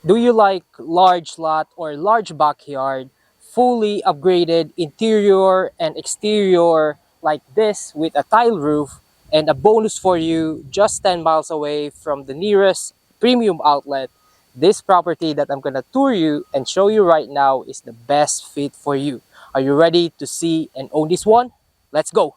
Do you like large lot or large backyard, fully upgraded interior and exterior like this with a tile roof, and a bonus for you, just 10 miles away from the nearest premium outlet? This property that I'm gonna tour you and show you right now is the best fit for you. Are you ready to see and own this one? Let's go!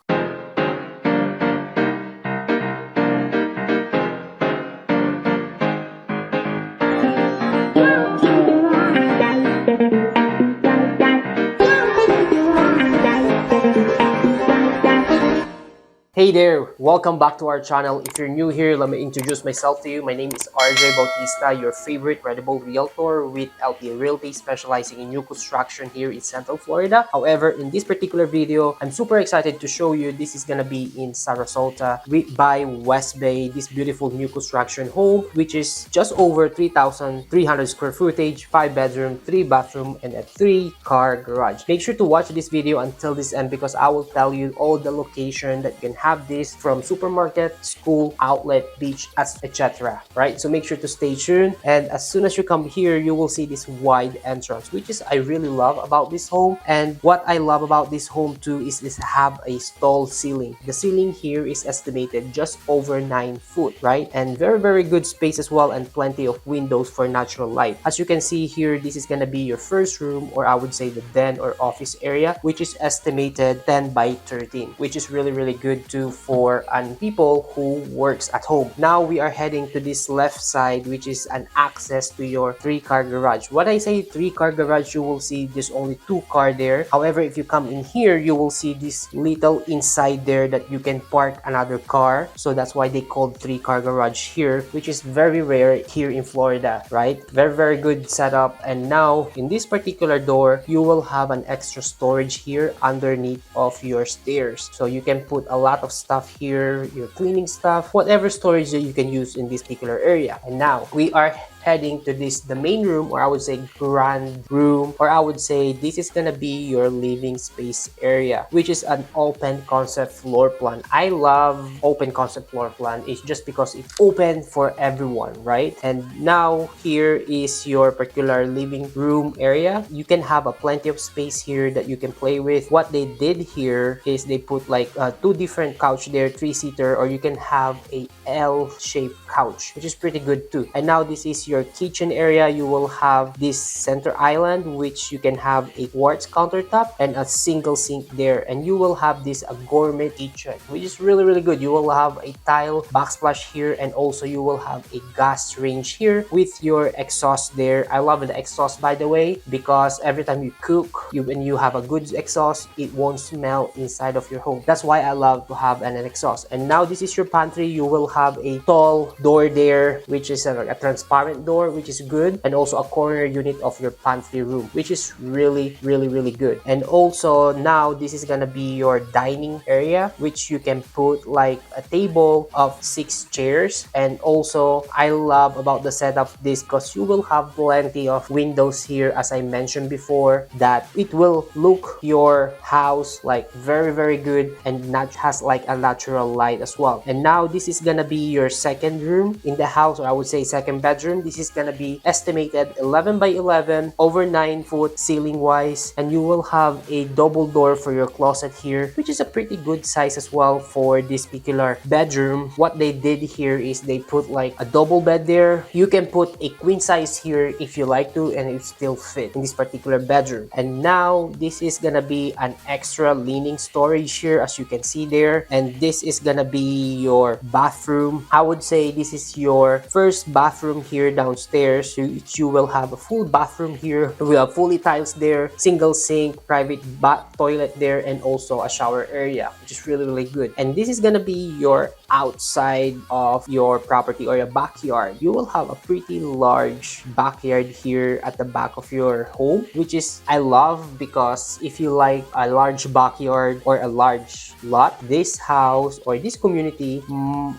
Hey there, welcome back to our channel. If you're new here, let me introduce myself to you. My name is RJ Bautista, your favorite credible realtor with LPA Realty, specializing in new construction here in Central Florida. However, in this particular video, I'm super excited to show you this is gonna be in Sarasota by West Bay, this beautiful new construction home, which is just over 3,300 square footage, 5 bedroom, 3 bathroom, and a 3-car garage. Make sure to watch this video until this end because I will tell you all the location that you can have this from: supermarket, school, outlet, beach, etc. Right? So make sure to stay tuned. And as soon as you come here, you will see this wide entrance, which is I really love about this home. And what I love about this home too is this have a tall ceiling. The ceiling here is estimated just over 9 foot, right? And very good space as well, and plenty of windows for natural light. As you can see here, this is gonna be your first room, or I would say the den or office area, which is estimated 10 by 13, which is really good too for people who works at home. Now we are heading to this left side, which is an access to your 3-car garage. When I say 3-car garage, you will see there's only 2 car there. However, if you come in here, you will see this little inside there that you can park another car. So that's why they called 3-car garage here, which is very rare here in Florida, right? Very good setup. And now in this particular door, you will have an extra storage here underneath of your stairs. So you can put a lot of stuff here, your cleaning stuff, whatever storage that you can use in this particular area. And now we are heading to the main room, or I would say grand room, or I would say this is gonna be your living space area, which is an open concept floor plan. I love open concept floor plan. It's just because it's open for everyone, right? And now here is your particular living room area. You can have a plenty of space here that you can play with. What they did here is they put like 2 different couch there, 3-seater, or you can have a L-shaped couch, which is pretty good too. And now this is your kitchen area. You will have this center island, which you can have a quartz countertop and a single sink there. And you will have this a gourmet kitchen, which is really good. You will have a tile backsplash here, and also you will have a gas range here with your exhaust there. I love the exhaust, by the way, because every time you cook, when you have a good exhaust, it won't smell inside of your home. That's why I love to have an exhaust. And now this is your pantry. You will have a tall door there, which is a transparent door, which is good, and also a corner unit of your pantry room, which is really good. And also now this is gonna be your dining area, which you can put like a table of 6 chairs. And also I love about the setup this because you will have plenty of windows here, as I mentioned before, that it will look your house like very good, and not has like a natural light as well. And now this is gonna be your second room in the house, or I would say second bedroom. This is gonna be estimated 11 by 11, over 9 foot ceiling wise, and you will have a double door for your closet here, which is a pretty good size as well for this particular bedroom. What they did here is they put like a double bed there. You can put a queen size here if you like to, and it still fit in this particular bedroom. And now this is gonna be an extra leaning storage here, as you can see there. And this is gonna be your bathroom. I would say this is your first bathroom here downstairs. You will have a full bathroom here. We have fully tiles there, single sink, private bath toilet there, and also a shower area, which is really good. And this is gonna be your outside of your property or your backyard. You will have a pretty large backyard here at the back of your home, which is I love, because if you like a large backyard or a large lot, this house or this community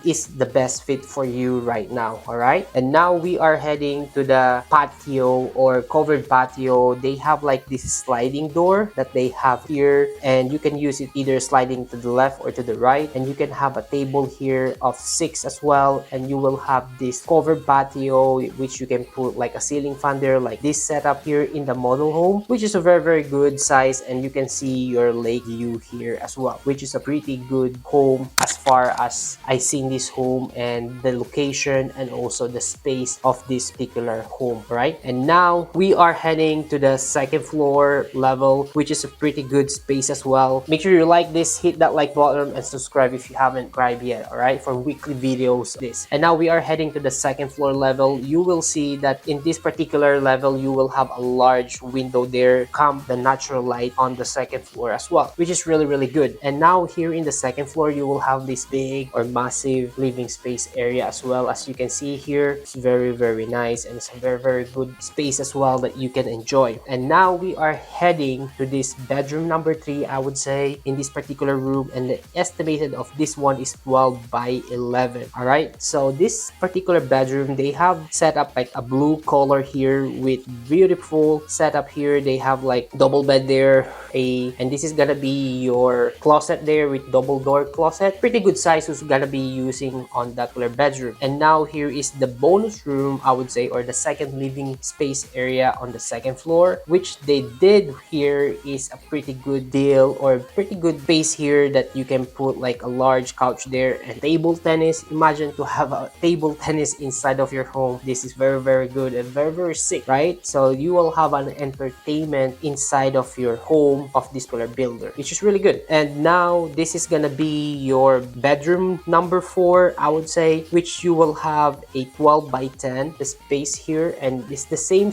is the best fit for you right now. All right, and now we are heading to the patio or covered patio. They have like this sliding door that they have here, and you can use it either sliding to the left or to the right. And you can have a table here here of 6 as well, and you will have this covered patio which you can put like a ceiling fan there, like this setup here in the model home, which is a very good size, and you can see your lake view here as well, which is a pretty good home as far as I seen this home and the location and also the space of this particular home, right? And now we are heading to the second floor level, which is a pretty good space as well. Make sure you like this, hit that like button, and subscribe if you haven't subscribed yet, all right, for weekly videos this. And now we are heading to the second floor level. You will see that in this particular level you will have a large window there, come the natural light on the second floor as well, which is really good. And now here in the second floor you will have this big or massive living space area as well. As you can see here, it's very nice, and it's a very good space as well that you can enjoy. And now we are heading to this bedroom number 3, I would say, in this particular room, and the estimated of this one is 12 by 11. All right, so this particular bedroom, they have set up like a blue color here with beautiful setup here. They have like double bed there, and this is gonna be your closet there with double door closet. Pretty good size who's gonna be using on that particular bedroom. And now here is the bonus room, I would say, or the second living space area on the second floor, which they did here is a pretty good deal or pretty good space here that you can put like a large couch there and table tennis. Imagine to have a table tennis inside of your home. This is very good and very sick, right? So you will have an entertainment inside of your home of this particular builder, which is really good. And now this is gonna be your bedroom number 4, I would say, which you will have a 12 by 10 the space here, and it's the same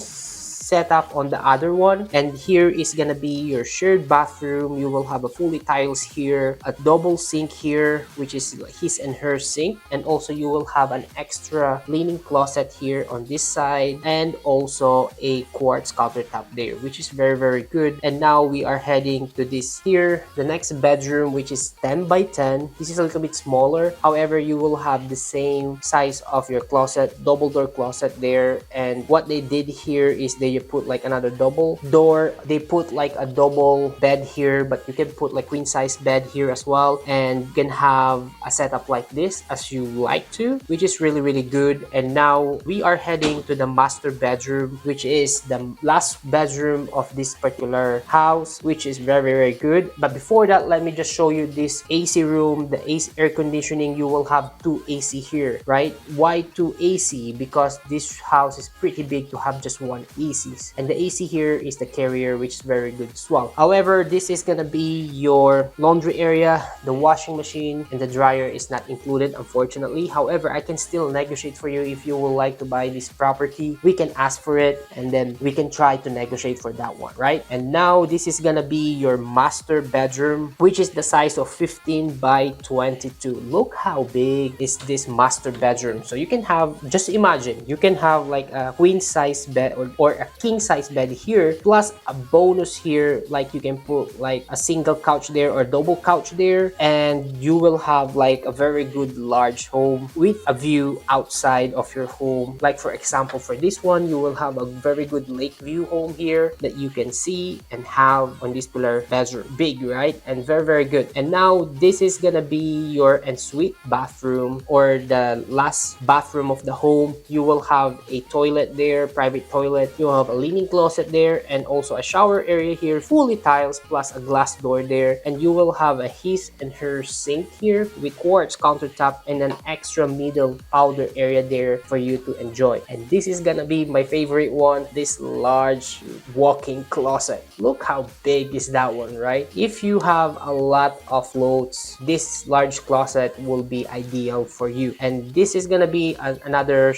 setup on the other one. And here is gonna be your shared bathroom. You will have a fully tiles here, a double sink here, which is his and her sink, and also you will have an extra linen closet here on this side, and also a quartz countertop there, which is very good. And now we are heading to this here, the next bedroom, which is 10 by 10. This is a little bit smaller, however you will have the same size of your closet, double door closet there. And what they did here is they put like another double door. They put like a double bed here, but you can put like queen size bed here as well, and you can have a setup like this as you like to, which is really good. And now we are heading to the master bedroom, which is the last bedroom of this particular house, which is very good. But before that, let me just show you this AC room, the AC air conditioning. You will have 2 AC here, right? Why 2 AC? Because this house is pretty big to have just 1 AC. And the AC here is the carrier, which is very good as well. However, this is gonna be your laundry area. The washing machine and the dryer is not included, unfortunately. However, I can still negotiate for you. If you would like to buy this property, we can ask for it, and then we can try to negotiate for that one, right? And now this is gonna be your master bedroom, which is the size of 15 by 22. Look how big is this master bedroom. So you can have, just imagine, you can have like a queen size bed or a king size bed here, plus a bonus here, like you can put like a single couch there or double couch there, and you will have like a very good large home with a view outside of your home. Like for example, for this one, you will have a very good lake view home here that you can see and have on this particular bedroom. Big, right? And very good. And now this is gonna be your ensuite bathroom, or the last bathroom of the home. You will have a toilet there, private toilet. You will have a linen closet there, and also a shower area here, fully tiles, plus a glass door there. And you will have a his and her sink here with quartz countertop and an extra middle powder area there for you to enjoy. And this is gonna be my favorite one, this large walk-in closet. Look how big is that one, right? If you have a lot of loads, this large closet will be ideal for you. And this is gonna be another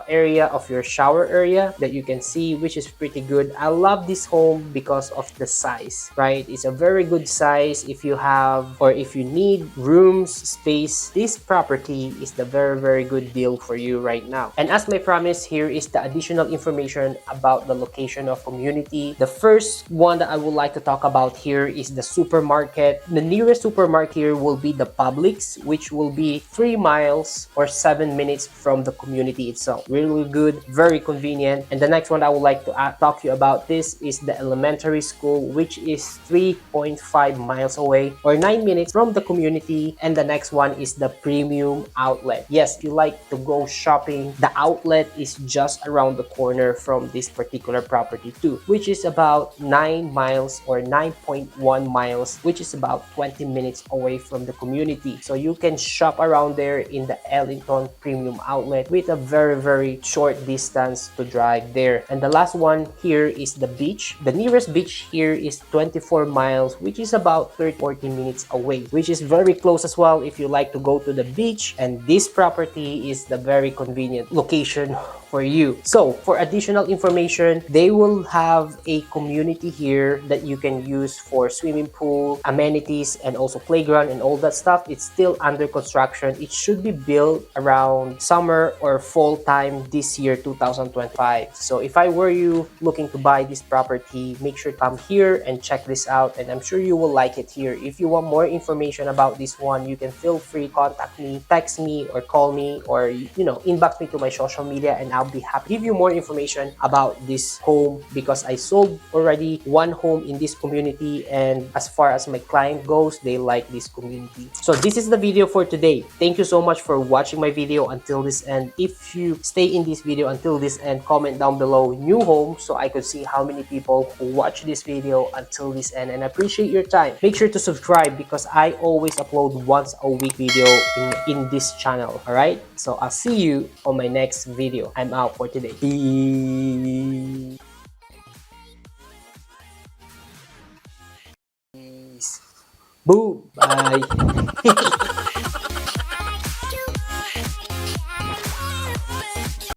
area of your shower area that you can see, which is pretty good. I love this home because of the size, right? It's a very good size. If you have, or if you need rooms, space, this property is the very good deal for you right now. And as my promise, here is the additional information about the location of community. The first one that I would like to talk about here is the supermarket. The nearest supermarket here will be the Publix, which will be 3 miles or 7 minutes from the community itself. Really good, very convenient. And the next one I would like to talk to you about this is the elementary school, which is 3.5 miles away or 9 minutes from the community. And the next one is the premium outlet. Yes, if you like to go shopping, the outlet is just around the corner from this particular property too, which is about 9 miles or 9.1 miles, which is about 20 minutes away from the community. So you can shop around there in the Ellington Premium Outlet with a very short distance to drive there. And the last one here is the beach. The nearest beach here is 24 miles, which is about 30-40 minutes away, which is very close as well if you like to go to the beach. And this property is the very convenient location for you. So for additional information, they will have a community here that you can use for swimming pool, amenities, and also playground and all that stuff. It's still under construction. It should be built around summer or fall time this year, 2025. So if I were you looking to buy this property, make sure to come here and check this out, and I'm sure you will like it here. If you want more information about this one, you can feel free contact me, text me, or call me, or inbox me to my social media, and I'll be happy to give you more information about this home, because I sold already one home in this community, and as far as my client goes, they like this community. So this is the video for today. Thank you so much for watching my video until this end. If you stay in this video until this end, comment down below new home so I could see how many people who watch this video until this end, and I appreciate your time. Make sure to subscribe because I always upload once a week video in this channel. All right, so I'll see you on my next video. I'm out for today. Peace. Boom. Bye.